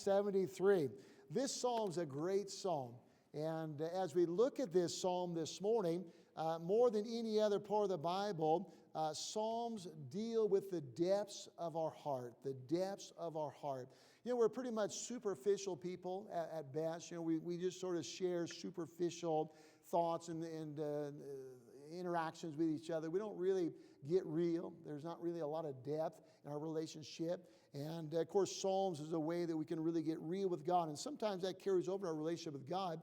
73. This psalm is a great psalm. And as we look at this psalm this morning, more than any other part of the Bible, psalms deal with the depths of our heart, the depths of our heart. You know, we're pretty much superficial people at best. You know, we just sort of share superficial thoughts and interactions with each other. We don't really get real. There's not really a lot of depth in our relationship. And of course, Psalms is a way that we can really get real with God. And sometimes that carries over our relationship with God.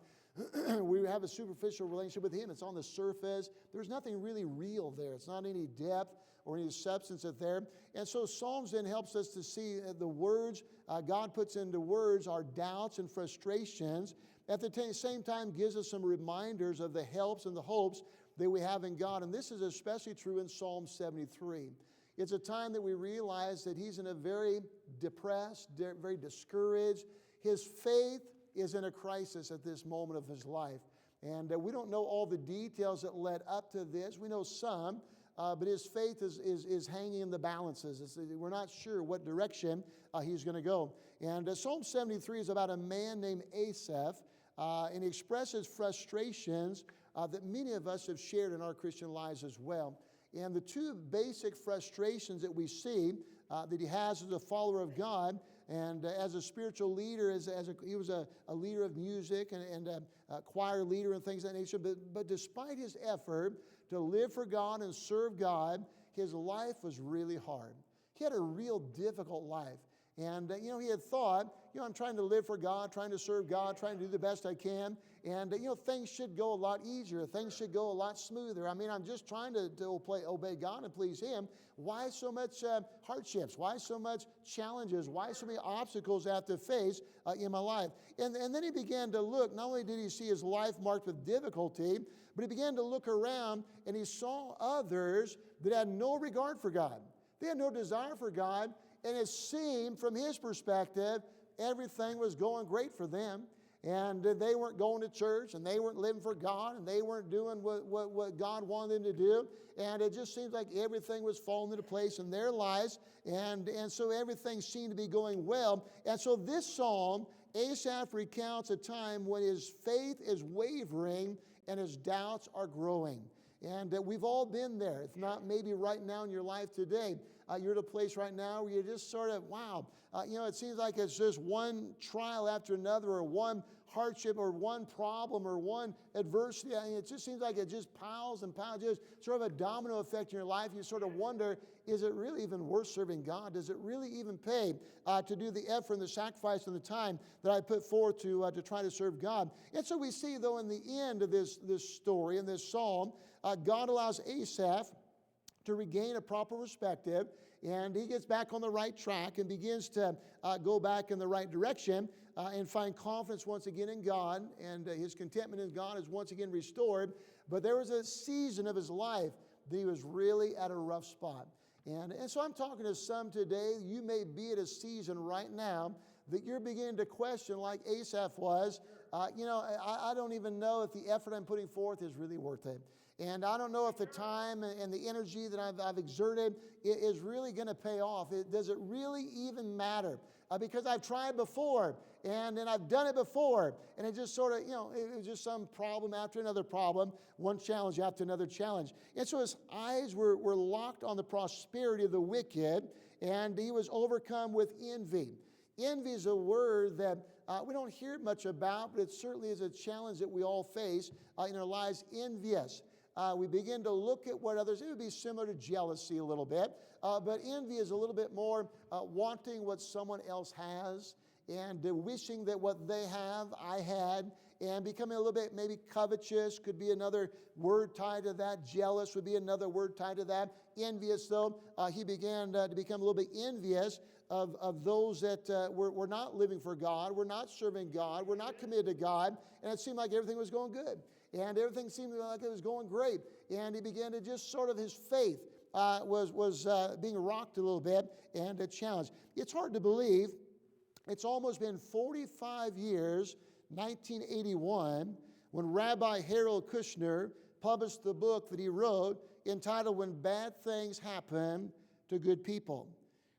We have a superficial relationship with Him. It's on the surface. There's nothing really real there. It's not any depth or any substance there. And so Psalms then helps us to see the words God puts into words, our doubts and frustrations. At the same time, gives us some reminders of the helps and the hopes that we have in God. And this is especially true in Psalm 73. It's a time that we realize that he's in a very depressed, very discouraged. His faith is in a crisis at this moment of his life. And we don't know all the details that led up to this. We know some, but his faith is hanging in the balances. We're not sure what direction he's going to go. And Psalm 73 is about a man named Asaph, and he expresses frustrations that many of us have shared in our Christian lives as well. And the two basic frustrations that we see that he has as a follower of God and as a spiritual leader, he was a leader of music and a choir leader and things of that nature. But despite his effort to live for God and serve God, his life was really hard. He had a real difficult life. And, he had thought, I'm trying to live for God, trying to serve God, trying to do the best I can. And, things should go a lot easier. Things should go a lot smoother. I mean, I'm just trying to obey God and please Him. Why so much hardships? Why so much challenges? Why so many obstacles I have to face in my life? And then he began to look. Not only did he see his life marked with difficulty, but he began to look around and he saw others that had no regard for God. They had no desire for God. And it seemed from his perspective, everything was going great for them. And they weren't going to church, and they weren't living for God, and they weren't doing what God wanted them to do. And it just seems like everything was falling into place in their lives. And so everything seemed to be going well. And so this psalm, Asaph recounts a time when his faith is wavering and his doubts are growing. And we've all been there. If not, maybe right now in your life today, you're at a place right now where you're just sort of, wow. It seems like it's just one trial after another, or one hardship, or one problem, or one adversity. It just seems like it just piles and piles, just sort of a domino effect in your life. You sort of wonder, is it really even worth serving God? Does it really even pay to do the effort and the sacrifice and the time that I put forth to try to serve God? And so we see, though, in the end of this story, in this psalm, God allows Asaph to regain a proper perspective, and he gets back on the right track and begins to go back in the right direction and find confidence once again in God, and his contentment in God is once again restored. But there was a season of his life that he was really at a rough spot. And so I'm talking to some today. You may be at a season right now that you're beginning to question, like Asaph was. I don't even know if the effort I'm putting forth is really worth it. And I don't know if the time and the energy that I've exerted is really going to pay off. Does it really even matter? Because I've tried before, and I've done it before. And it just sort of, it was just some problem after another problem, one challenge after another challenge. And so his eyes were locked on the prosperity of the wicked, and he was overcome with envy. Envy is a word that we don't hear much about, but it certainly is a challenge that we all face in our lives. Envious. We begin to look at what others, it would be similar to jealousy a little bit, but envy is a little bit more wanting what someone else has, and wishing that what they have, I had, and becoming a little bit maybe covetous could be another word tied to that. Jealous would be another word tied to that. Envious, though, he began to become a little bit envious of those that were not living for God, were not serving God, were not committed to God, and it seemed like everything was going good, and everything seemed like it was going great, and he began to just sort of, his faith was being rocked a little bit and challenged. It's hard to believe. It's almost been 45 years, 1981, when Rabbi Harold Kushner published the book that he wrote entitled When Bad Things Happen to Good People.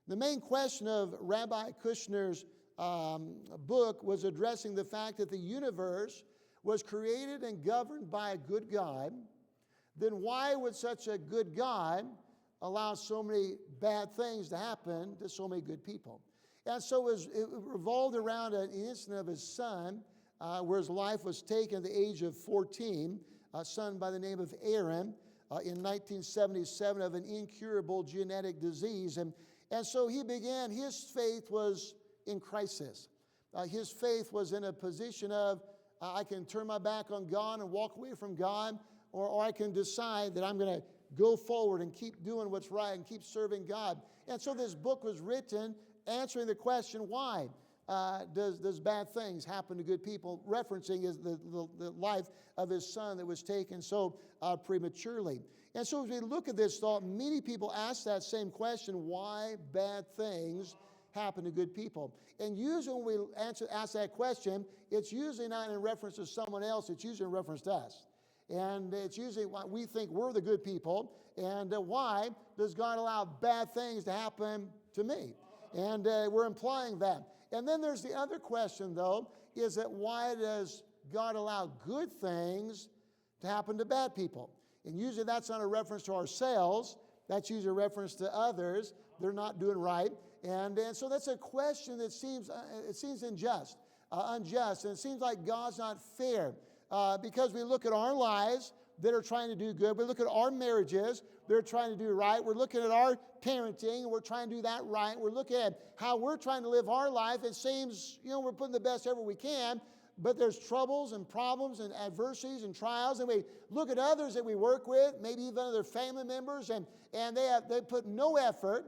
The main question of Rabbi Kushner's book was addressing the fact that the universe was created and governed by a good God, then why would such a good God allow so many bad things to happen to so many good people? And so it revolved around an incident of his son, where his life was taken at the age of 14, a son by the name of Aaron, in 1977 of an incurable genetic disease. And so he began, his faith was in crisis. His faith was in a position of, I can turn my back on God and walk away from God, or I can decide that I'm going to go forward and keep doing what's right and keep serving God. And so this book was written answering the question, why does bad things happen to good people, referencing the life of his son that was taken so prematurely. And so as we look at this thought, many people ask that same question, why bad things happen to good people? And usually when we ask that question, it's usually not in reference to someone else, it's usually in reference to us. And it's usually why we think we're the good people, and why does God allow bad things to happen to me? And we're implying that. And then there's the other question, though, is that why does God allow good things to happen to bad people? And usually that's not a reference to ourselves. That's usually a reference to others. They're not doing right. And so that's a question that seems unjust. And it seems like God's not fair. Because we look at our lives that are trying to do good. We look at our marriages that are trying to do right. We're looking at our parenting and we're trying to do that right. We're looking at how we're trying to live our life. It seems, we're putting the best ever we can, but there's troubles and problems and adversities and trials. And we look at others that we work with, maybe even other family members, and they put no effort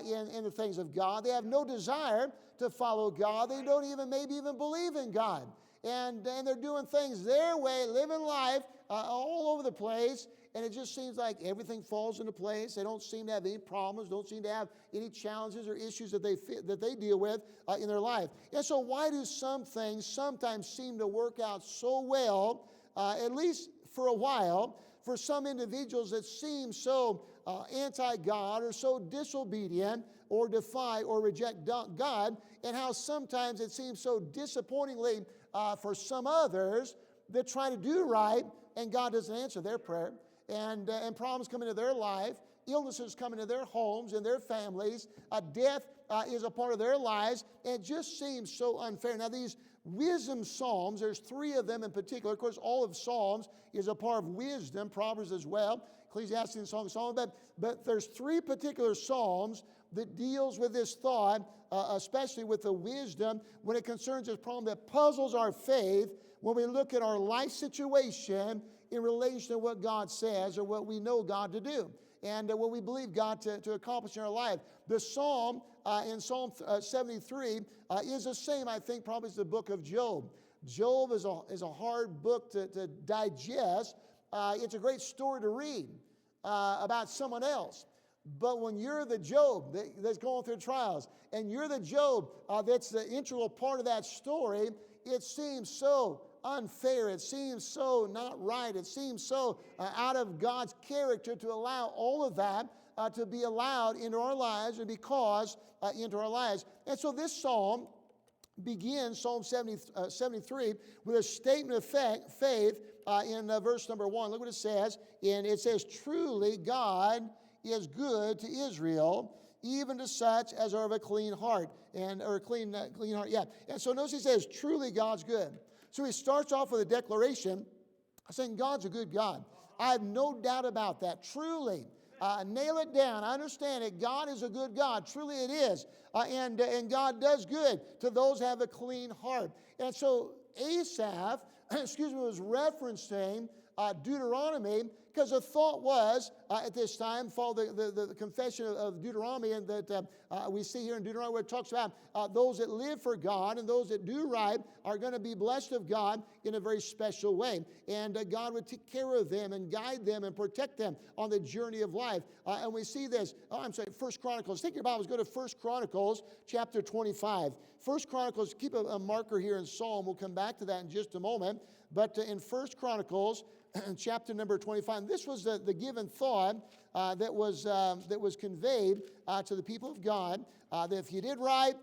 in the things of God. They have no desire to follow God. They don't maybe even believe in God. And they're doing things their way, living life all over the place, and it just seems like everything falls into place. They don't seem to have any problems, don't seem to have any challenges or issues that they deal with in their life. And so why do some things sometimes seem to work out so well, at least for a while, for some individuals that seem so anti-God or so disobedient or defy or reject God, and how sometimes it seems so disappointingly for some others that try to do right and God doesn't answer their prayer, and problems come into their life, illnesses come into their homes and their families, death is a part of their lives, and it just seems so unfair. Now these wisdom psalms, there's 3 of them in particular. Of course, all of Psalms is a part of wisdom, Proverbs as well, Ecclesiastes and Song of Solomon, but there's 3 particular psalms that deals with this thought, especially with the wisdom when it concerns this problem that puzzles our faith when we look at our life situation in relation to what God says or what we know God to do and what we believe God to accomplish in our life. The psalm in Psalm 73 is the same, I think, probably as the book of Job. Job is a hard book to digest. It's a great story to read about someone else. But when you're the Job that's going through trials, and you're the Job that's the integral part of that story, it seems so unfair. It seems so not right. It seems so out of God's character to allow all of that to be allowed into our lives and be caused into our lives. And so this psalm begins, Psalm 73, with a statement of faith in verse number 1. Look what it says. And it says, truly God is good to Israel, even to such as are of a clean heart. And so notice he says, truly God's good. So he starts off with a declaration saying God's a good God. I have no doubt about that. Truly. Nail it down. I understand it. God is a good God. Truly it is. And God does good to those who have a clean heart. And so Asaph, was referencing Deuteronomy, because the thought was at this time, follow the confession of Deuteronomy, and that we see here in Deuteronomy where it talks about those that live for God and those that do right are going to be blessed of God in a very special way. And God would take care of them and guide them and protect them on the journey of life. And we see this, 1 Chronicles. Take your Bibles, go to 1 Chronicles chapter 25. 1 Chronicles, keep a marker here in Psalm. We'll come back to that in just a moment. But in 1 Chronicles, chapter number 25, this was the given thought that was conveyed to the people of God, that if you did right,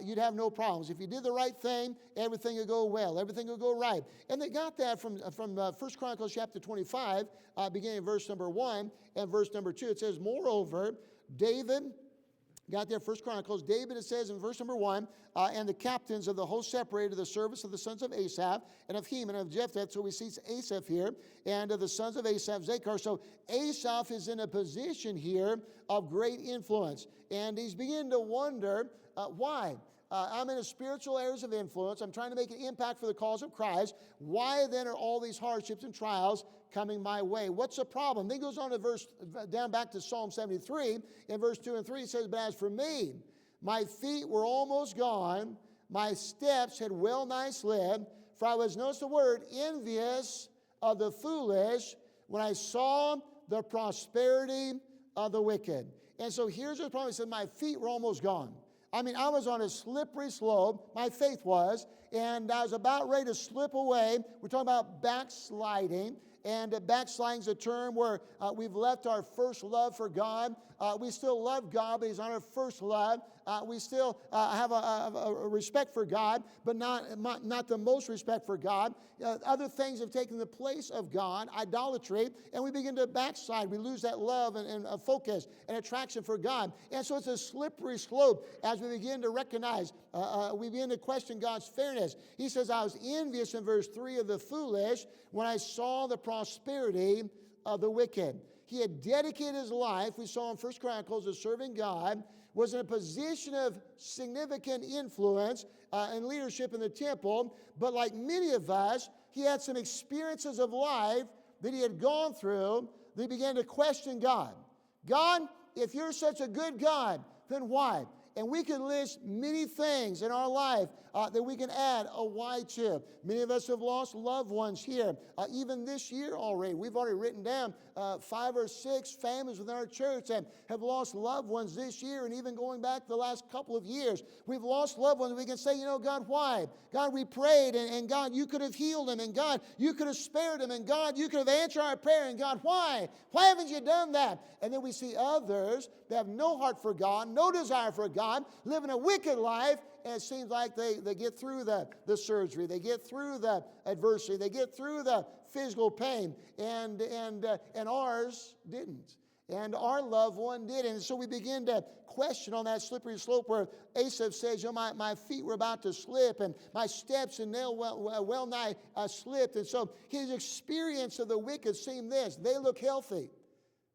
you'd have no problems. If you did the right thing, everything would go well. Everything would go right. And they got that from 1 Chronicles chapter 25, beginning in verse number 1 and verse number 2. It says, moreover, David, got there, 1 Chronicles, David, it says in verse number 1, and the captains of the host separated the service of the sons of Asaph and of Heman and of Jephthah. So we see Asaph here, and of the sons of Asaph, Zachar. So Asaph is in a position here of great influence. And he's beginning to wonder why. I'm in a spiritual areas of influence. I'm trying to make an impact for the cause of Christ. Why then are all these hardships and trials coming my way? What's the problem? Then he goes on to down back to Psalm 73 in verse 2 and 3. He says, but as for me, my feet were almost gone. My steps had well nigh slid. For I was, notice the word, envious of the foolish when I saw the prosperity of the wicked. And so here's the problem. He said, my feet were almost gone. I mean, I was on a slippery slope, my faith was, and I was about ready to slip away. We're talking about backsliding, and backsliding is a term where we've left our first love for God. We still love God, but He's not our first love. We still have a respect for God, but not the most respect for God. Other things have taken the place of God, idolatry, and we begin to backslide. We lose that love and focus and attraction for God. And so it's a slippery slope as we begin to recognize, we begin to question God's fairness. He says, I was envious in verse 3 of the foolish when I saw the prosperity of the wicked. He had dedicated his life, we saw in 1 Chronicles, to serving God, was in a position of significant influence and leadership in the temple. But like many of us, he had some experiences of life that he had gone through that he began to question God. God, if you're such a good God, then why? And we can list many things in our life that we can add a why to. Many of us have lost loved ones here. Even this year already, we've already written down 5 or 6 families within our church that have lost loved ones this year, and even going back the last couple of years. We've lost loved ones. We can say, God, why? God, we prayed, and God, you could have healed them, and God, you could have spared them, and God, you could have answered our prayer, and God, why? Why haven't you done that? And then we see others that have no heart for God, no desire for God, living a wicked life, and it seems like they get through the surgery, they get through the adversity, they get through the physical pain, and ours didn't. And our loved one did. And so we begin to question on that slippery slope where Asaph says, my feet were about to slip, and my steps and nail well nigh slipped. And so his experience of the wicked seemed this: they look healthy,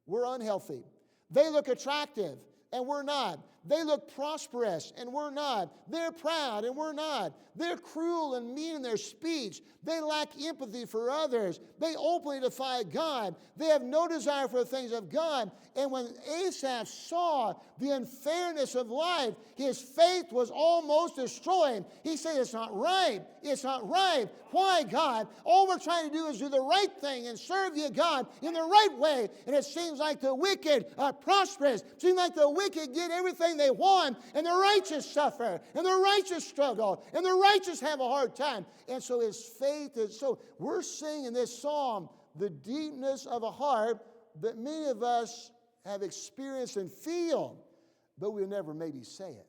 we're unhealthy. They look attractive, and we're not. They look prosperous, and we're not. They're proud, and we're not. They're cruel and mean in their speech. They lack empathy for others. They openly defy God. They have no desire for the things of God. And when Asaph saw the unfairness of life, his faith was almost destroyed. He said, it's not right. It's not right. Why, God? All we're trying to do is do the right thing and serve you, God, in the right way. And it seems like the wicked are prosperous. It seems like the wicked get everything they want, and the righteous suffer, and the righteous struggle, and the righteous have a hard time. And so his faith is, so we're seeing in this psalm the deepness of a heart that many of us have experienced and feel, but we never maybe say it.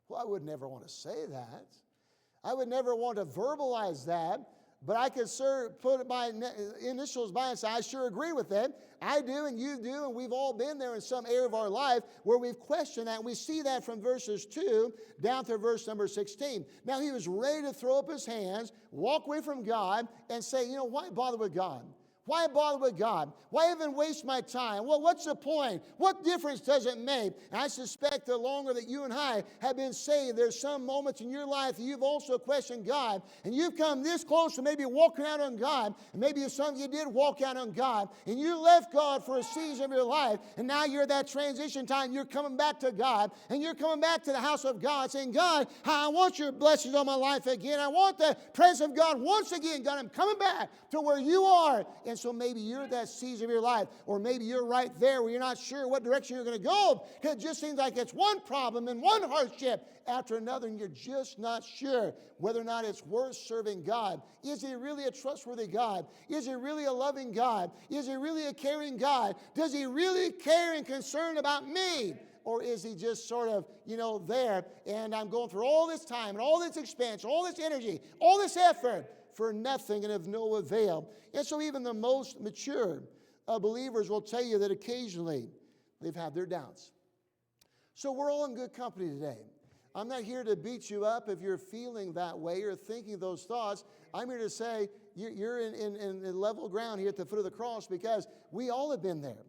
Well, I would never want to say that. I would never want to verbalize that, but I could put my initials by and say, I sure agree with it. I do, and you do, and we've all been there in some area of our life where we've questioned that. And we see that from verses 2 down to verse number 16. Now, he was ready to throw up his hands, walk away from God, and say, why bother with God? Why bother with God? Why even waste my time? Well, what's the point? What difference does it make? And I suspect the longer that you and I have been saved, there's some moments in your life that you've also questioned God, and you've come this close to maybe walking out on God, and maybe some of you did walk out on God, and you left God for a season of your life, and now you're at that transition time. You're coming back to God, and you're coming back to the house of God, saying, God, I want your blessings on my life again. I want the presence of God once again. God, I'm coming back to where you are. And so maybe you're at that season of your life, or maybe you're right there where you're not sure what direction you're going to go, because it just seems like it's one problem and one hardship after another, and you're just not sure whether or not it's worth serving God. Is He really a trustworthy God? Is He really a loving God? Is He really a caring God? Does He really care and concern about me? Or is he just sort of, there, and I'm going through all this time and all this expansion, all this energy, all this effort for nothing and of no avail? And so even the most mature believers will tell you that occasionally they've had their doubts. So we're all in good company today. I'm not here to beat you up if you're feeling that way or thinking those thoughts. I'm here to say you're in level ground here at the foot of the cross, because we all have been there.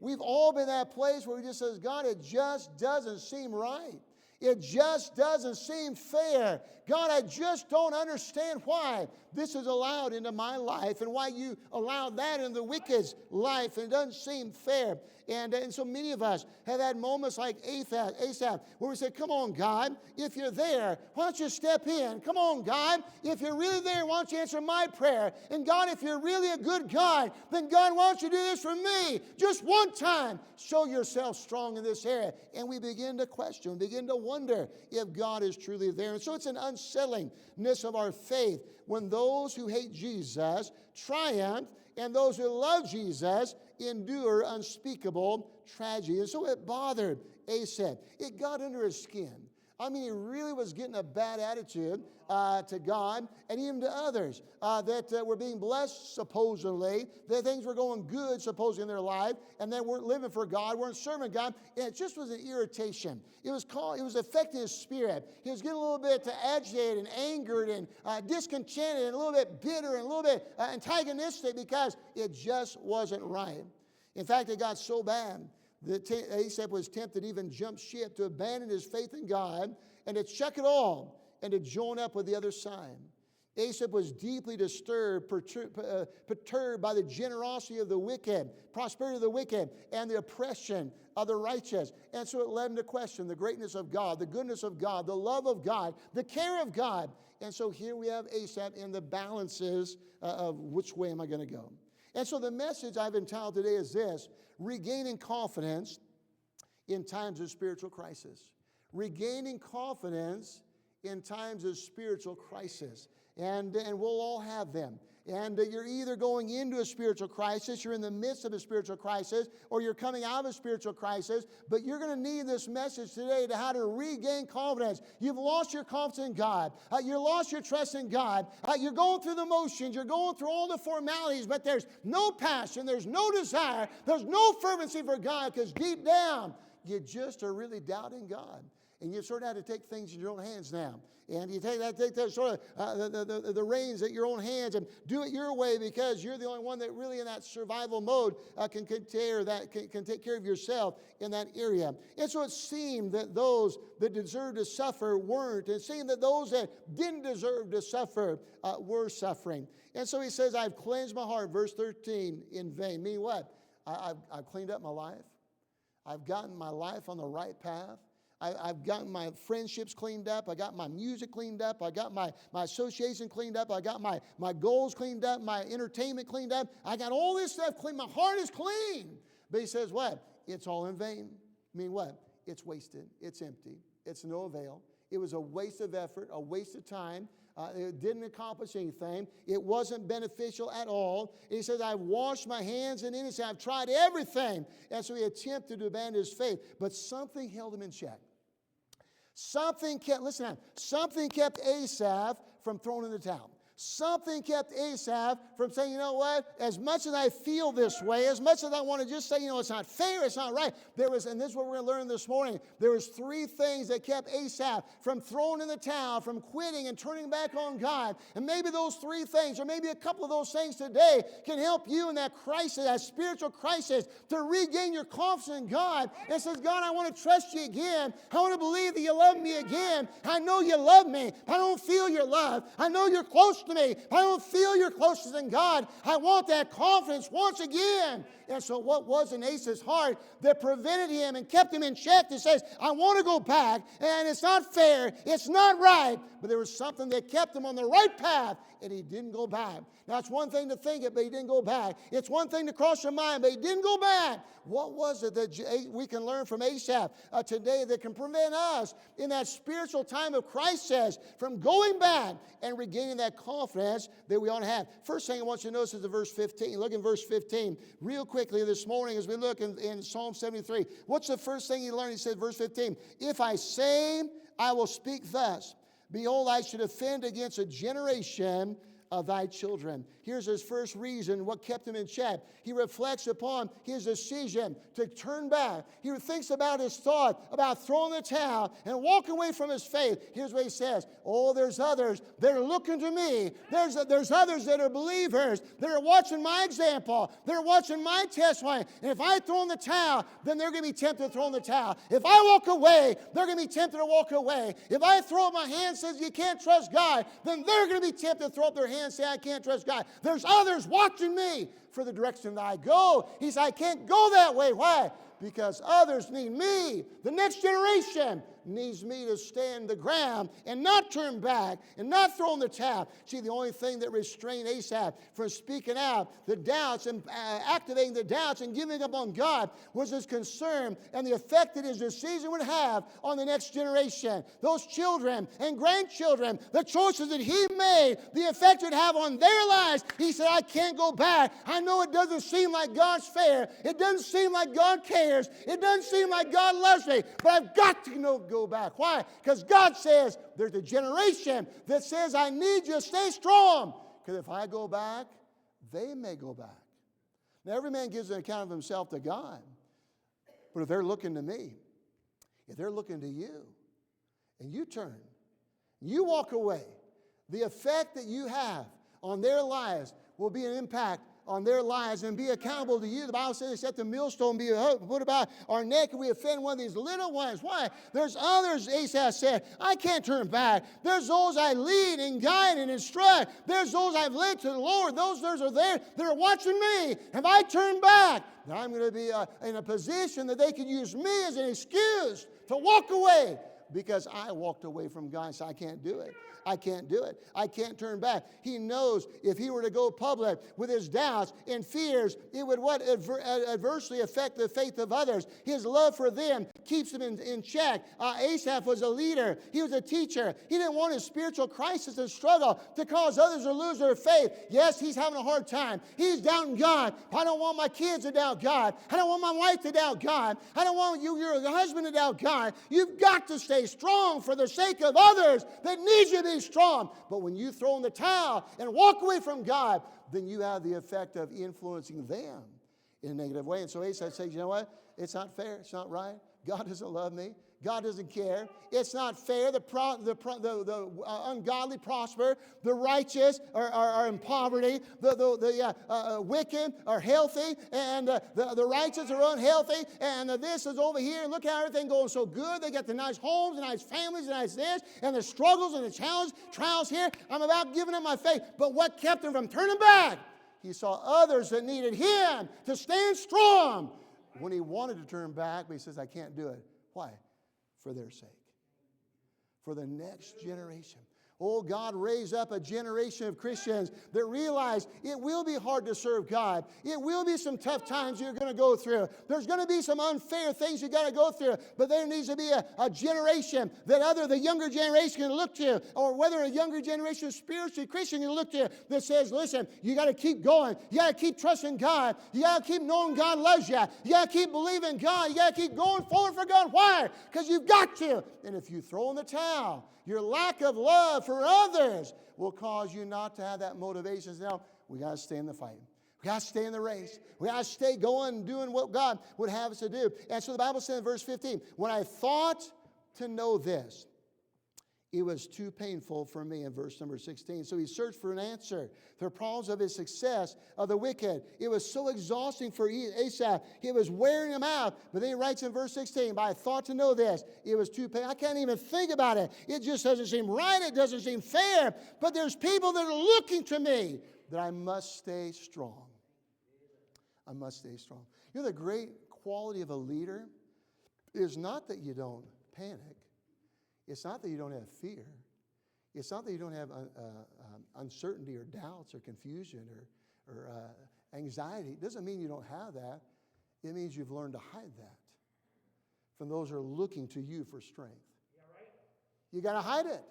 We've all been that place where we just says, God, it just doesn't seem right. It just doesn't seem fair. God, I just don't understand why this is allowed into my life and why you allowed that in the wicked's life. And it doesn't seem fair. And so many of us have had moments like Asaph, where we say, come on, God, if you're there, why don't you step in? Come on, God, if you're really there, why don't you answer my prayer? And God, if you're really a good God, then God, why don't you do this for me? Just one time, show yourself strong in this area. And we begin to question, begin to wonder if God is truly there. And so it's an unsettlingness of our faith when those who hate Jesus triumph and those who love Jesus endure unspeakable tragedy. And so it bothered Asaph. It got under his skin. I mean, he really was getting a bad attitude to God and even to others that were being blessed, supposedly, that things were going good, supposedly, in their life, and they weren't living for God, weren't serving God. And it just was an irritation. It was affecting his spirit. He was getting a little bit agitated and angered and discontented and a little bit bitter and a little bit antagonistic because it just wasn't right. In fact, it got so bad that Asaph was tempted to even jump ship, to abandon his faith in God, and to chuck it all, and to join up with the other side. Asaph was deeply disturbed, perturbed by the generosity of the wicked, prosperity of the wicked, and the oppression of the righteous. And so it led him to question the greatness of God, the goodness of God, the love of God, the care of God. And so here we have Asaph in the balances of which way am I going to go. And so the message I've entitled today is this: regaining confidence in times of spiritual crisis. Regaining confidence in times of spiritual crisis. And we'll all have them. And you're either going into a spiritual crisis, you're in the midst of a spiritual crisis, or you're coming out of a spiritual crisis. But you're going to need this message today to how to regain confidence. You've lost your confidence in God. You lost your trust in God. You're going through the motions. You're going through all the formalities, but there's no passion. There's no desire. There's no fervency for God, because deep down, you just are really doubting God. And you sort of have to take things in your own hands now. And you take that sort of the reins at your own hands and do it your way, because you're the only one that really in that survival mode can take care of yourself in that area. And so it seemed that those that deserved to suffer weren't. It seemed that those that didn't deserve to suffer were suffering. And so he says, I've cleansed my heart, verse 13, in vain. Meaning what? I've cleaned up my life. I've gotten my life on the right path. I've gotten my friendships cleaned up. I got my music cleaned up. I got my association cleaned up. I got my goals cleaned up, my entertainment cleaned up. I got all this stuff clean. My heart is clean. But he says what? It's all in vain. I mean what? It's wasted. It's empty. It's no avail. It was a waste of effort, a waste of time. It didn't accomplish anything. It wasn't beneficial at all. And he says, I've washed my hands in innocence. I've tried everything. And so he attempted to abandon his faith. But something held him in check. Something kept Asaph from throwing in the towel. Something kept Asaph from saying, you know what, as much as I feel this way, as much as I want to just say, it's not fair, it's not right, and this is what we're going to learn this morning, there was three things that kept Asaph from throwing in the towel, from quitting and turning back on God. And maybe those three things, or maybe a couple of those things today, can help you in that crisis, that spiritual crisis, to regain your confidence in God. And says, God, I want to trust you again. I want to believe that you love me again. I know you love me. I don't feel your love. I know you're close to me. I don't feel you're closer than God. I want that confidence once again. And so what was in Asaph's heart that prevented him and kept him in check that says, I want to go back, and it's not fair, it's not right, but there was something that kept him on the right path, and he didn't go back. Now, it's one thing to think it, but he didn't go back. It's one thing to cross your mind, but he didn't go back. What was it that we can learn from Asaph today that can prevent us in that spiritual time of crisis from going back and regaining that confidence confidence that we ought to have. First thing I want you to notice is the verse 15. Look in verse 15 real quickly this morning as we look in Psalm 73. What's the first thing you learn? He said, verse 15, if I say I will speak thus, behold, I should offend against a generation of thy children. Here's his first reason, what kept him in check. He reflects upon his decision to turn back. He thinks about his thought about throwing the towel and walking away from his faith. Here's what he says. Oh, there's others that are looking to me. There's others that are believers that are watching my example. They're watching my testimony. And if I throw in the towel, then they're going to be tempted to throw in the towel. If I walk away, they're going to be tempted to walk away. If I throw up my hand and says you can't trust God, then they're going to be tempted to throw up their hand and say I can't trust God. There's others watching me for the direction that I go. He said, I can't go that way. Why? Because others need me. The next generation needs me to stand the ground and not turn back and not throw in the towel. See, the only thing that restrained Asaph from speaking out the doubts and activating the doubts and giving up on God was his concern and the effect that his decision would have on the next generation. Those children and grandchildren, the choices that he made, the effect it would have on their lives. He said, I can't go back. I know it doesn't seem like God's fair. It doesn't seem like God cares. It doesn't seem like God loves me. But I've got to go back. Why? Because God says there's a generation that says I need you to stay strong. Because if I go back, they may go back. Now every man gives an account of himself to God. But if they're looking to me, if they're looking to you, and you turn, you walk away, the effect that you have on their lives will be an impact on their lives and be accountable to you. The Bible says, except the millstone be put about our neck and we offend one of these little ones. Why? There's others, Asaph said, I can't turn back. There's those I lead and guide and instruct. There's those I've led to the Lord. Those are there that are watching me. If I turn back, then I'm going to be in a position that they can use me as an excuse to walk away because I walked away from God and said, I can't do it. I can't do it. I can't turn back. He knows if he were to go public with his doubts and fears, it would adversely affect the faith of others. His love for them keeps him in check. Asaph was a leader. He was a teacher. He didn't want his spiritual crisis and struggle to cause others to lose their faith. Yes, he's having a hard time. He's doubting God. I don't want my kids to doubt God. I don't want my wife to doubt God. I don't want your husband to doubt God. You've got to stay strong for the sake of others that need you to be strong. But when you throw in the towel and walk away from God, then you have the effect of influencing them in a negative way. And so Asaph says, you know what? It's not fair. It's not right. God doesn't love me. God doesn't care. It's not fair. The ungodly prosper. The righteous are in poverty. The wicked are healthy. And the righteous are unhealthy. And this is over here. And look how everything going so good. They got the nice homes, the nice families, the nice this. And the struggles and the trials here. I'm about giving up my faith. But what kept him from turning back? He saw others that needed him to stand strong when he wanted to turn back. But he says, I can't do it. Why? For their sake. For the next generation. Oh, God, raise up a generation of Christians that realize it will be hard to serve God. It will be some tough times you're going to go through. There's going to be some unfair things you got to go through. But there needs to be a generation that the younger generation can look to, or whether a younger generation of spiritually Christian can look to, that says, listen, you got to keep going. You got to keep trusting God. You got to keep knowing God loves you. You got to keep believing God. You got to keep going forward for God. Why? Because you've got to. And if you throw in the towel, your lack of love for others will cause you not to have that motivation. Now, we got to stay in the fight. We got to stay in the race. We got to stay going and doing what God would have us to do. And so the Bible says in verse 15, when I thought to know this, it was too painful for me, in verse number 16. So he searched for an answer to the problems of his success of the wicked. It was so exhausting for Asaph. It was wearing him out. But then he writes in verse 16, but I thought to know this. It was too painful. I can't even think about it. It just doesn't seem right. It doesn't seem fair. But there's people that are looking to me that I must stay strong. I must stay strong. You know, the great quality of a leader is not that you don't panic. It's not that you don't have fear. It's not that you don't have uncertainty or doubts or confusion or anxiety. It doesn't mean you don't have that. It means you've learned to hide that from those who are looking to you for strength. You got to hide it.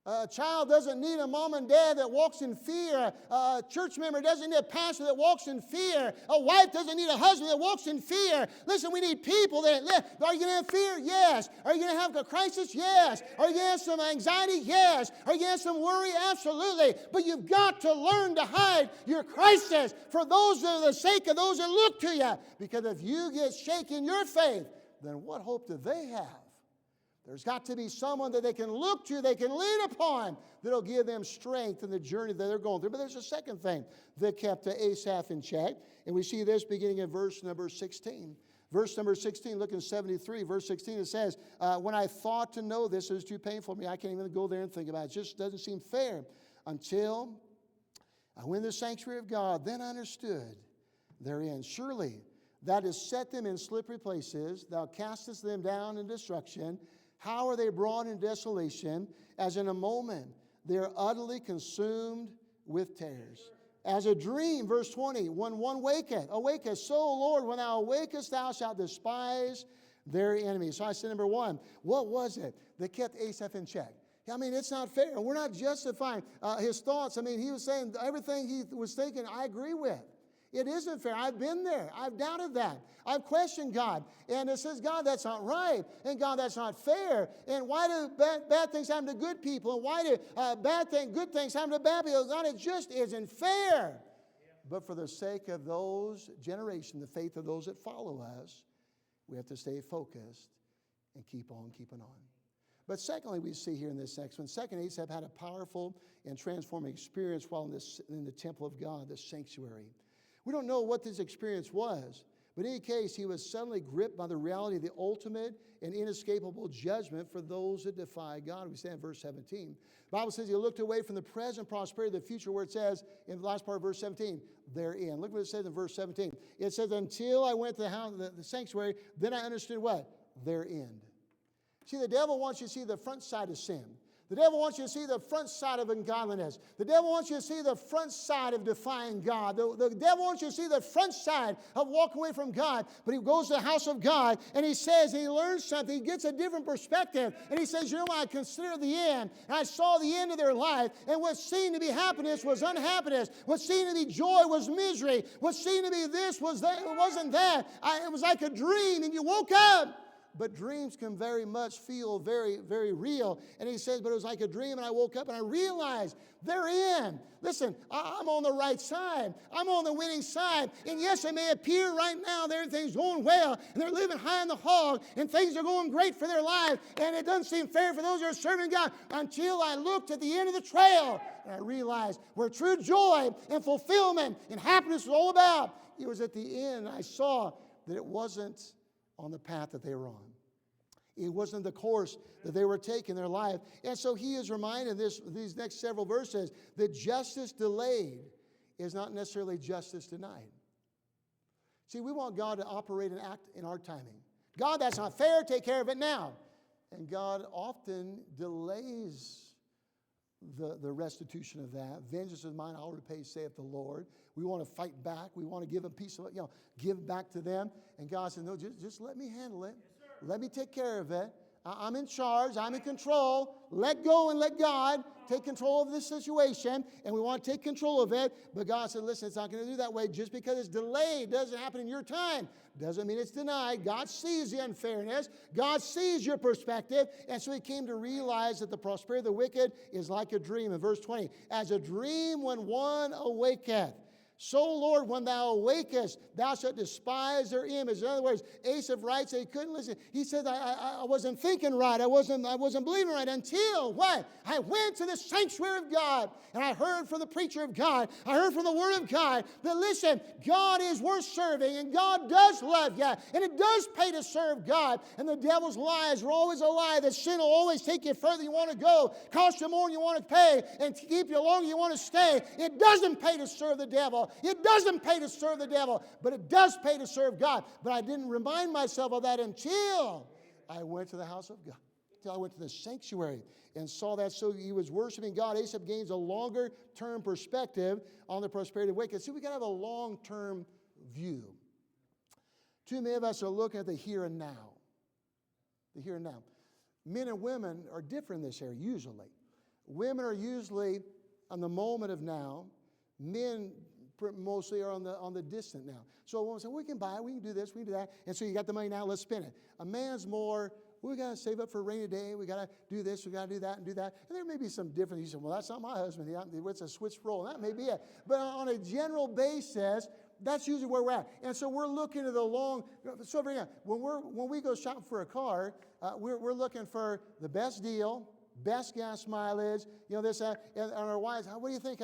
A child doesn't need a mom and dad that walks in fear. A church member doesn't need a pastor that walks in fear. A wife doesn't need a husband that walks in fear. Listen, we need people that, are you going to have fear? Yes. Are you going to have a crisis? Yes. Are you going to have some anxiety? Yes. Are you going to have some worry? Absolutely. But you've got to learn to hide your crisis for those that are the sake of those that look to you. Because if you get shaken in your faith, then what hope do they have? There's got to be someone that they can look to, they can lean upon, that'll give them strength in the journey that they're going through. But there's a second thing that kept Asaph in check, and we see this beginning in verse number 16. Verse number 16, look in 73, verse 16, it says, when I thought to know this, it was too painful for me. I can't even go there and think about it. It just doesn't seem fair. Until I went in the sanctuary of God, then I understood therein. Surely thou hast set them in slippery places. Thou castest them down in destruction. How are they brought in desolation? As in a moment, they are utterly consumed with terrors. As a dream, verse 20, when one awaketh, so, Lord, when thou awakest, thou shalt despise their enemies. So I said, number one, what was it that kept Asaph in check? I mean, it's not fair. We're not justifying his thoughts. I mean, he was saying everything he was thinking, I agree with. It isn't fair. I've been there. I've doubted that. I've questioned God. And it says, God, that's not right. And God, that's not fair. And why do bad things happen to good people? And why do good things happen to bad people? God, it just isn't fair. But for the sake of those generation, the faith of those that follow us, we have to stay focused and keep on keeping on. But secondly, we see here in this next one, second, Asaph had a powerful and transforming experience while in the temple of God, the sanctuary. We don't know what this experience was, but in any case, he was suddenly gripped by the reality of the ultimate and inescapable judgment for those that defy God. We stand in verse 17. The Bible says he looked away from the present prosperity of the future, where it says in the last part of verse 17, therein. Look what it says in verse 17. It says, until I went to the house, the sanctuary, then I understood what? Their end. See, the devil wants you to see the front side of sin. The devil wants you to see the front side of ungodliness. The devil wants you to see the front side of defying God. The devil wants you to see the front side of walking away from God. But he goes to the house of God and he says, and he learns something. He gets a different perspective. And he says, you know what? I consider the end. And I saw the end of their life. And what seemed to be happiness was unhappiness. What seemed to be joy was misery. What seemed to be this was that. It wasn't that. It was like a dream. And you woke up. But dreams can very much feel very, very real. And he says, but it was like a dream, and I woke up and I realized they're in. Listen, I'm on the right side. I'm on the winning side. And yes, it may appear right now that everything's going well, and they're living high on the hog, and things are going great for their life, and it doesn't seem fair for those who are serving God, until I looked at the end of the trail, and I realized where true joy and fulfillment and happiness was all about. It was at the end. I saw that it wasn't on the path that they were on. It wasn't the course that they were taking in their life. And so he is reminded these next several verses that justice delayed is not necessarily justice denied. See, we want God to operate and act in our timing. God, that's not fair. Take care of it now. And God often delays the restitution of that. Vengeance is mine, I'll repay, saith the Lord. We want to fight back. We want to give a piece of, give back to them. And God said, no, just let me handle it. Yes, let me take care of it. I'm in charge. I'm in control. Let go and let God take control of this situation. And we want to take control of it. But God said, listen, it's not going to do that way. Just because it's delayed doesn't happen in your time. Doesn't mean it's denied. God sees the unfairness. God sees your perspective. And so he came to realize that the prosperity of the wicked is like a dream. In verse 20, as a dream when one awaketh. So, Lord, when thou awakest, thou shalt despise their image. In other words, Asaph writes that he couldn't listen. He said, I wasn't thinking right. I wasn't believing right until what? I went to the sanctuary of God and I heard from the preacher of God. I heard from the word of God that, listen, God is worth serving and God does love you and it does pay to serve God. And the devil's lies are always a lie. That sin will always take you further than you want to go, cost you more than you want to pay, and keep you longer than you want to stay. It doesn't pay to serve the devil. It doesn't pay to serve the devil, but it does pay to serve God. But I didn't remind myself of that until I went to the house of God, until I went to the sanctuary and saw that. So he was worshiping God. Asaph gains a longer-term perspective on the prosperity of the wicked. See, we got to have a long-term view. Too many of us are looking at the here and now. The here and now. Men and women are different in this area, usually. Women are usually on the moment of now. Men mostly are on the distant now. So a woman says, we can buy it, we can do this, we can do that. And so you got the money now, let's spend it. A man's more, we got to save up for a rainy day, we got to do this, we got to do that and do that. And there may be some difference. You say, well, that's not my husband. It's a switch role. That may be it. But on a general basis, that's usually where we're at. And so we're looking at the long, so when we go shopping for a car, we're looking for the best deal, best gas mileage, this, and our wives, what do you think?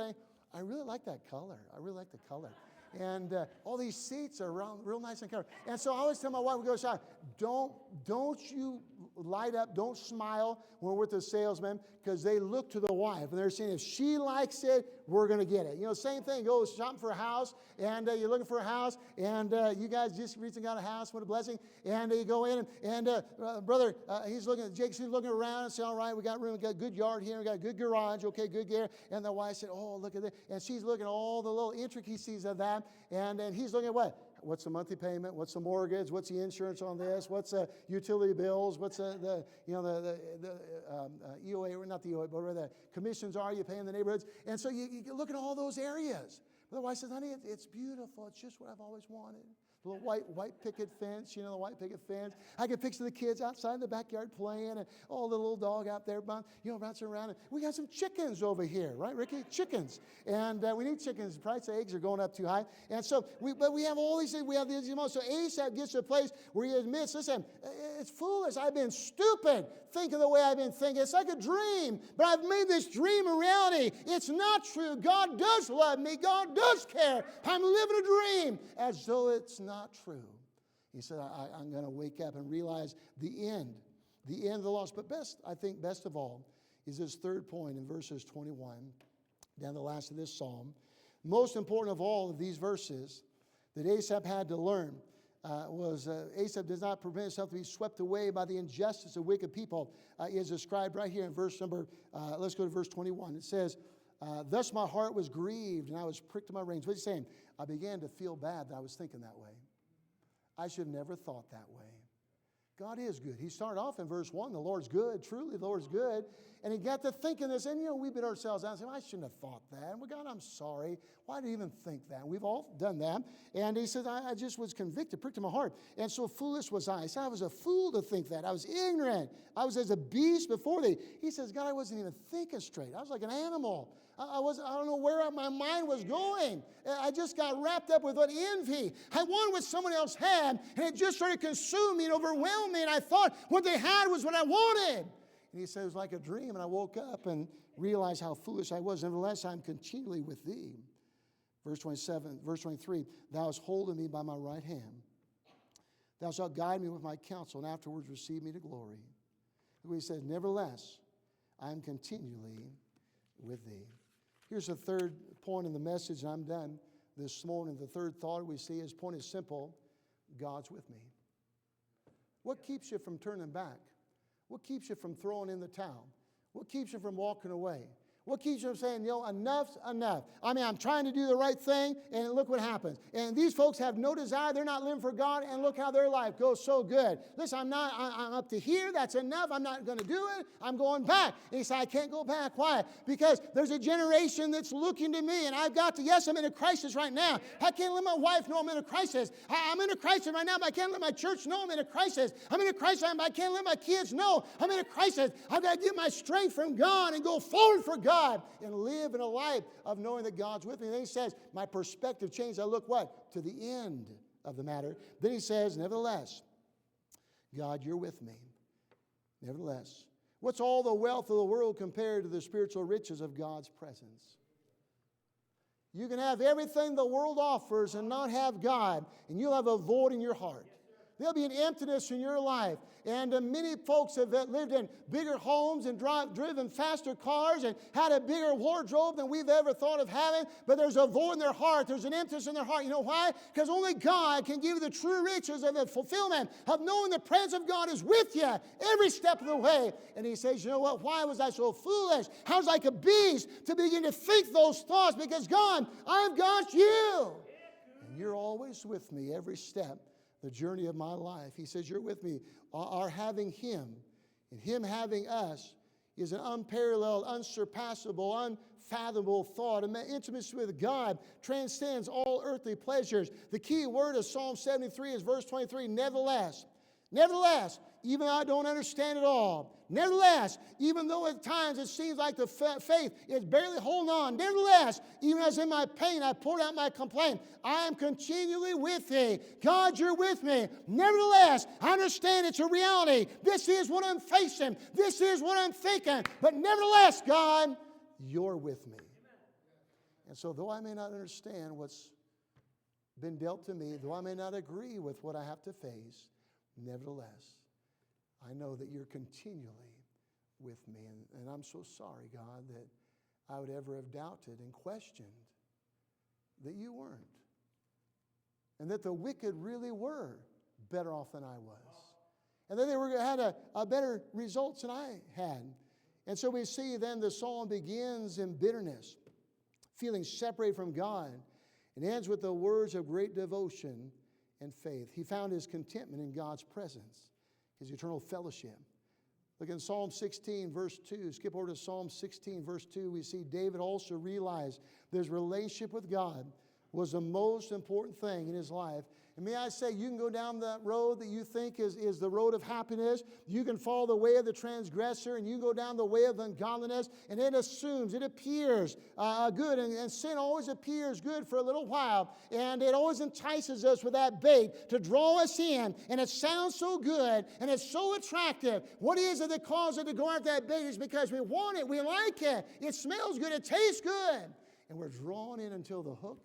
I really like that color. I really like the color. And all these seats are real nice and comfortable. And so I always tell my wife, we go shopping, don't you light up, don't smile when we're with the salesman, because they look to the wife and they're saying, if she likes it, we're going to get it. Same thing, go shopping for a house, and you're looking for a house, and you guys just recently got a house, what a blessing, and you go in, and brother, Jake's looking around and say, all right, we got room, we got a good yard here, we got a good garage, okay, good gear, and the wife said, oh, look at this, and she's looking at all the little intricacies of that, and he's looking at what? What's the monthly payment? What's the mortgage? What's the insurance on this? What's the utility bills? What's the EOA, not the EOA, but where the commissions are you pay in the neighborhoods? And so you look at all those areas. But the wife says, honey, it's beautiful. It's just what I've always wanted. The little white picket fence, the white picket fence. I can picture the kids outside in the backyard playing, and the little dog out there, bouncing around. And we got some chickens over here, right, Ricky? Chickens. And we need chickens. The price of eggs are going up too high. And so, we have all these things. We have these emotions. So Asaph gets to a place where he admits, listen, it's foolish. I've been stupid thinking the way I've been thinking. It's like a dream, but I've made this dream a reality. It's not true. God does love me. God does care. I'm living a dream as though it's not true. He said, I'm going to wake up and realize the end of the loss. But best of all, is this third point in verses 21, down the last of this psalm. Most important of all of these verses that Asaph had to learn was Asaph does not permit himself to be swept away by the injustice of wicked people. Is described right here in verse number, let's go to verse 21. It says, thus my heart was grieved and I was pricked to my reins. What's he saying? I began to feel bad that I was thinking that way. I should have never thought that way. God is good. He started off in verse 1, the Lord's good. Truly, the Lord's good. And he got to thinking this, and we beat ourselves out and say, I shouldn't have thought that. And God, I'm sorry. Why did you even think that? We've all done that. And he says, I just was convicted, pricked in my heart. And so foolish was I. He said, I was a fool to think that. I was ignorant. I was as a beast before thee. He says, God, I wasn't even thinking straight. I was like an animal. I don't know where my mind was going. I just got wrapped up with what envy. I wanted what someone else had, and it just started consuming me and overwhelming me, and I thought what they had was what I wanted. And he said, it was like a dream, and I woke up and realized how foolish I was. Nevertheless, I'm continually with thee. Verse 23, thou hast holden me by my right hand. Thou shalt guide me with my counsel, and afterwards receive me to glory. He says, nevertheless, I am continually with thee. Here's the third point in the message, and I'm done this morning. The third thought we see, his point is simple. God's with me. What keeps you from turning back? What keeps you from throwing in the towel? What keeps you from walking away? What keeps you from saying, enough's enough? I mean, I'm trying to do the right thing, and look what happens. And these folks have no desire. They're not living for God, and look how their life goes so good. Listen, I'm up to here. That's enough. I'm not going to do it. I'm going back. And he said, I can't go back. Why? Because there's a generation that's looking to me, and I've got to, yes, I'm in a crisis right now. I can't let my wife know I'm in a crisis. I'm in a crisis right now, but I can't let my church know I'm in a crisis. I'm in a crisis, but I can't let my kids know I'm in a crisis. I've got to get my strength from God and go forward for God. And live in a life of knowing that God's with me. And then he says, my perspective changed. I look what? To the end of the matter. Then he says, nevertheless, God, you're with me. Nevertheless. What's all the wealth of the world compared to the spiritual riches of God's presence? You can have everything the world offers and not have God, and you'll have a void in your heart. There'll be an emptiness in your life. And many folks have lived in bigger homes and driven faster cars and had a bigger wardrobe than we've ever thought of having. But there's a void in their heart. There's an emptiness in their heart. You know why? Because only God can give you the true riches of the fulfillment of knowing the presence of God is with you every step of the way. And he says, you know what? Why was I so foolish? I was like a beast to begin to think those thoughts, because God, I've got you. And you're always with me every step. The journey of my life. He says, you're with me. Our having him and him having us is an unparalleled, unsurpassable, unfathomable thought. Intimacy with God transcends all earthly pleasures. The key word of Psalm 73 is verse 23, nevertheless. Nevertheless, even though I don't understand it all. Nevertheless, even though at times it seems like the faith is barely holding on. Nevertheless, even as in my pain I poured out my complaint, I am continually with thee. God, you're with me. Nevertheless, I understand it's a reality. This is what I'm facing. This is what I'm thinking. But nevertheless, God, you're with me. And so though I may not understand what's been dealt to me, though I may not agree with what I have to face, nevertheless, I know that you're continually with me. And I'm so sorry, God, that I would ever have doubted and questioned that you weren't. And that the wicked really were better off than I was. And that they had a better results than I had. And so we see then the psalm begins in bitterness, feeling separated from God, and ends with the words of great devotion and faith. He found his contentment in God's presence, his eternal fellowship. Look in Psalm 16, verse 2. Skip over to Psalm 16, verse 2. We see David also realized that his relationship with God was the most important thing in his life. And may I say, you can go down that road that you think is the road of happiness. You can follow the way of the transgressor, and you can go down the way of ungodliness, and it appears good. And sin always appears good for a little while. And it always entices us with that bait to draw us in. And it sounds so good, and it's so attractive. What is it that causes it to go after that bait? Is because we want it, we like it, it smells good, it tastes good. And we're drawn in until the hook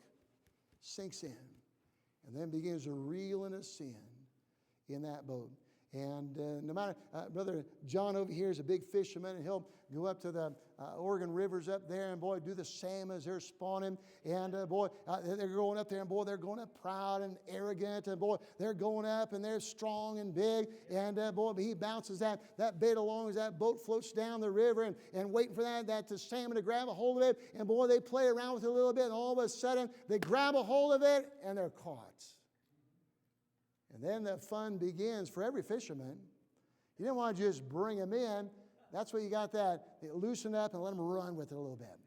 sinks in. And then begins to reel in a sin in that boat. And no matter, Brother John over here is a big fisherman, and he'll go up to the Oregon rivers up there, and boy, do the same as they're spawning. And boy, they're going up there, and boy, they're going up proud and arrogant, and boy, they're going up, and they're strong and big. And boy, he bounces that bait along as that boat floats down the river, and waiting for that salmon to grab a hold of it. And boy, they play around with it a little bit, and all of a sudden, they grab a hold of it, and they're caught. And then the fun begins for every fisherman. You didn't want to just bring them in. That's where you got that. Loosen up and let them run with it a little bit.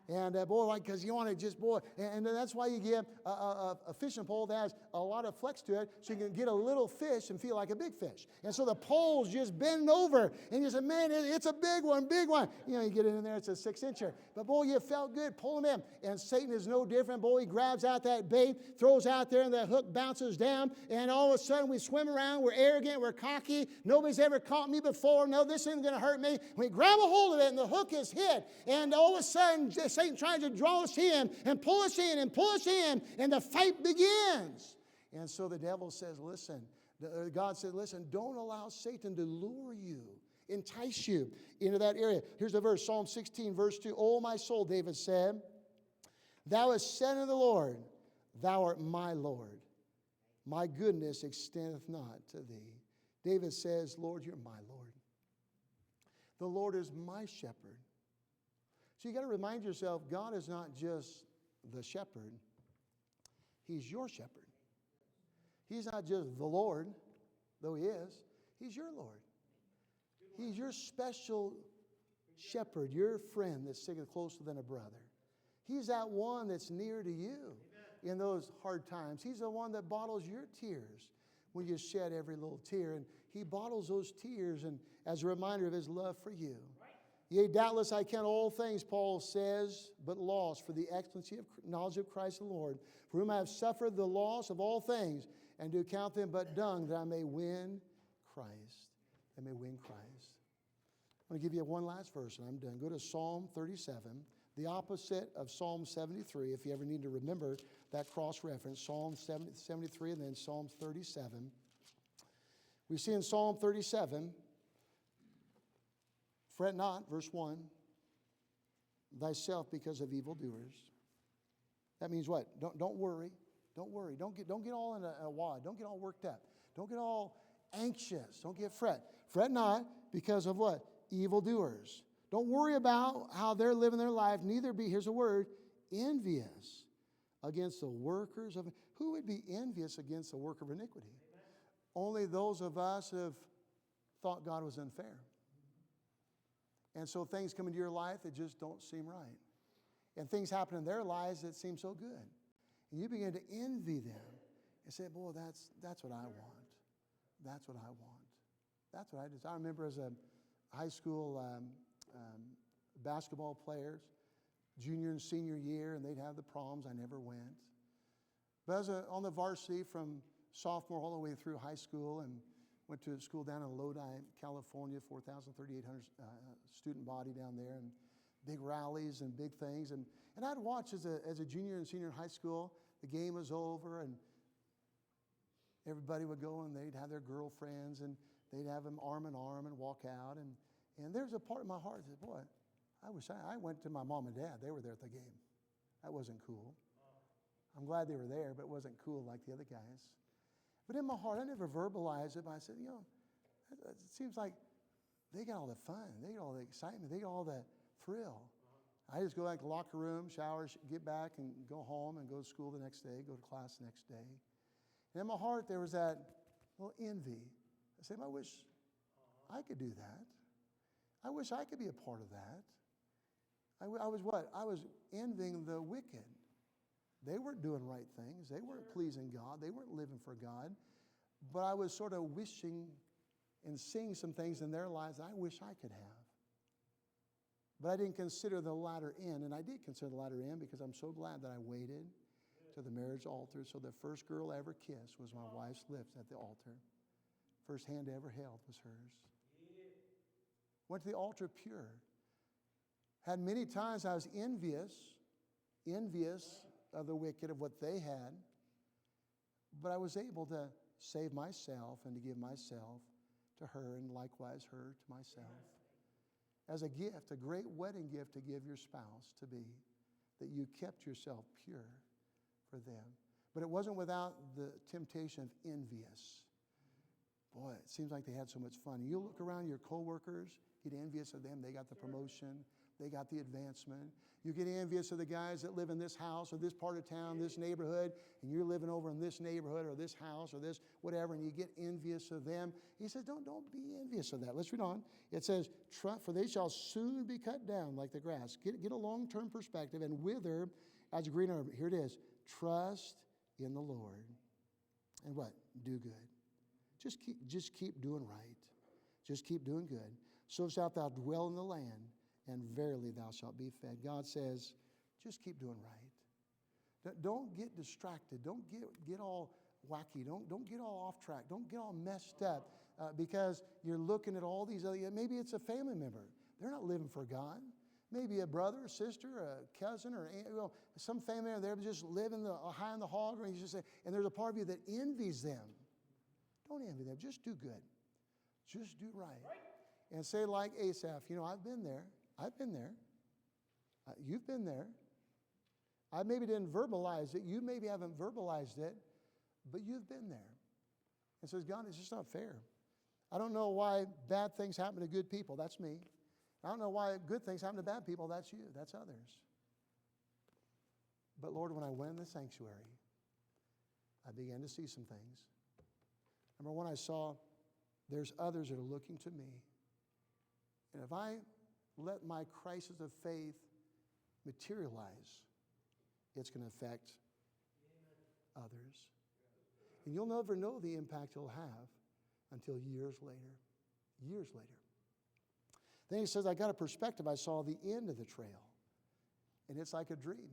And boy, because you want to just, and that's why you get a fishing pole that has a lot of flex to it, so you can get a little fish and feel like a big fish. And so the pole's just bend over, and you say, man, it's a big one, big one. You know, you get it in there, it's a 6-incher. But boy, you felt good, pull him in. And Satan is no different. Boy, he grabs out that bait, throws out there, and the hook bounces down. And all of a sudden, we swim around, we're arrogant, we're cocky. Nobody's ever caught me before. No, this isn't going to hurt me. We grab a hold of it, and the hook is hit. And all of a sudden, Satan tries to draw us in and pull us in and pull us in, and the fight begins. And so the devil says, listen, God said, listen, don't allow Satan to lure you, entice you into that area. Here's the verse, Psalm 16, verse 2. O my soul, David said, thou hast said unto the Lord, thou art my Lord. My goodness extendeth not to thee. David says, Lord, you're my Lord. The Lord is my shepherd. So you got to remind yourself, God is not just the shepherd. He's your shepherd. He's not just the Lord, though he is. He's your Lord. He's your special shepherd, your friend that's sticking closer than a brother. He's that one that's near to you in those hard times. He's the one that bottles your tears when you shed every little tear. And he bottles those tears and as a reminder of his love for you. Yea, doubtless I count all things, Paul says, but loss for the excellency of knowledge of Christ the Lord, for whom I have suffered the loss of all things, and do count them but dung, that I may win Christ. I may win Christ. I'm going to give you one last verse, and I'm done. Go to Psalm 37, the opposite of Psalm 73, if you ever need to remember that cross-reference, Psalm 73 and then Psalm 37. We see in Psalm 37, fret not, verse 1, thyself because of evildoers. That means what? Don't worry. Don't worry. Don't get all in a wad. Don't get all worked up. Don't get all anxious. Don't get fret. Fret not because of what? Evildoers. Don't worry about how they're living their life. Neither be, here's a word, envious against the workers of... Who would be envious against the work of iniquity? Only those of us who have thought God was unfair. And so things come into your life that just don't seem right. And things happen in their lives that seem so good. And you begin to envy them and say, boy, that's what I want. That's what I want. That's what I desire. I remember as a high school basketball players, junior and senior year, and they'd have the proms. I never went. But I was on the varsity from sophomore all the way through high school, and went to a school down in Lodi, California, 3,800 student body down there, and big rallies and big things. And I'd watch as a junior and senior in high school. The game was over, and everybody would go, and they'd have their girlfriends, and they'd have them arm in arm and walk out. And there's a part of my heart that said, boy, I wish I went to my mom and dad. They were there at the game. That wasn't cool. I'm glad they were there, but it wasn't cool like the other guys. But in my heart, I never verbalized it, but I said, it seems like they got all the fun. They got all the excitement. They got all the thrill. I just go back to the locker room, shower, get back, and go home and go to school the next day, go to class the next day. And in my heart, there was that little envy. I said, I wish I could do that. I wish I could be a part of that. I was what? I was envying the wicked. They weren't doing right things. They weren't pleasing God. They weren't living for God. But I was sort of wishing and seeing some things in their lives that I wish I could have. But I didn't consider the latter end. And I did consider the latter end because I'm so glad that I waited to the marriage altar. So the first girl I ever kissed was my wife's lips at the altar. First hand I ever held was hers. Went to the altar pure. Had many times I was envious of the wicked, of what they had. But I was able to save myself and to give myself to her, and likewise her to myself. As a gift, a great wedding gift to give your spouse to be, that you kept yourself pure for them. But it wasn't without the temptation of envious. Boy, it seems like they had so much fun. You look around your coworkers, get envious of them. They got the promotion. They got the advancement. You get envious of the guys that live in this house or this part of town, this neighborhood, and you're living over in this neighborhood or this house or this whatever, and you get envious of them. He says, don't be envious of that. Let's read on. It says, for they shall soon be cut down like the grass. Get a long-term perspective and wither as a green herb. Here it is. Trust in the Lord. And what? Do good. Just keep doing right. Just keep doing good. So shalt thou dwell in the land, and verily thou shalt be fed. God says, just keep doing right. Don't get distracted. Don't get all wacky. Don't get all off track. Don't get all messed up because you're looking at all these other, maybe it's a family member. They're not living for God. Maybe a brother, a sister, a cousin, or some family member, they're just living high on the hog, and there's a part of you that envies them. Don't envy them. Just do good. Just do right. And say like Asaph, I've been there. I've been there. You've been there. I maybe didn't verbalize it. You maybe haven't verbalized it, but you've been there. And says, God, it's just not fair. I don't know why bad things happen to good people. That's me. I don't know why good things happen to bad people. That's you. That's others. But Lord, when I went in the sanctuary, I began to see some things. Remember when I saw there's others that are looking to me. And if I let my crisis of faith materialize, it's going to affect others. And you'll never know the impact it'll have until years later. Years later. Then he says, I got a perspective. I saw the end of the trail. And it's like a dream.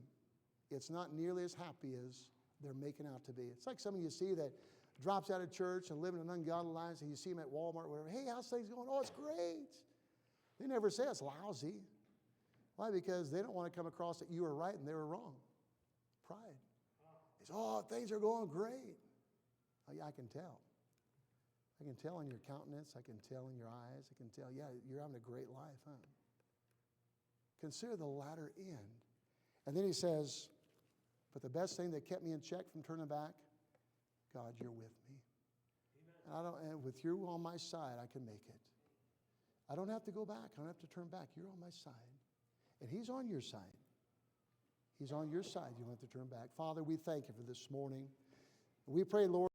It's not nearly as happy as they're making out to be. It's like some of you see that drops out of church and living an ungodly life, and you see them at Walmart or whatever. Hey, how's things going? Oh, it's great. They never say it's lousy. Why? Because they don't want to come across that you were right and they were wrong. Pride. They say, oh, things are going great. Oh, yeah, I can tell. I can tell in your countenance. I can tell in your eyes. I can tell, yeah, you're having a great life, huh? Consider the latter end. And then he says, but the best thing that kept me in check from turning back, God, you're with me. And with you on my side, I can make it. I don't have to go back. I don't have to turn back. You're on my side. And he's on your side. He's on your side. You don't have to turn back. Father, we thank you for this morning. We pray, Lord,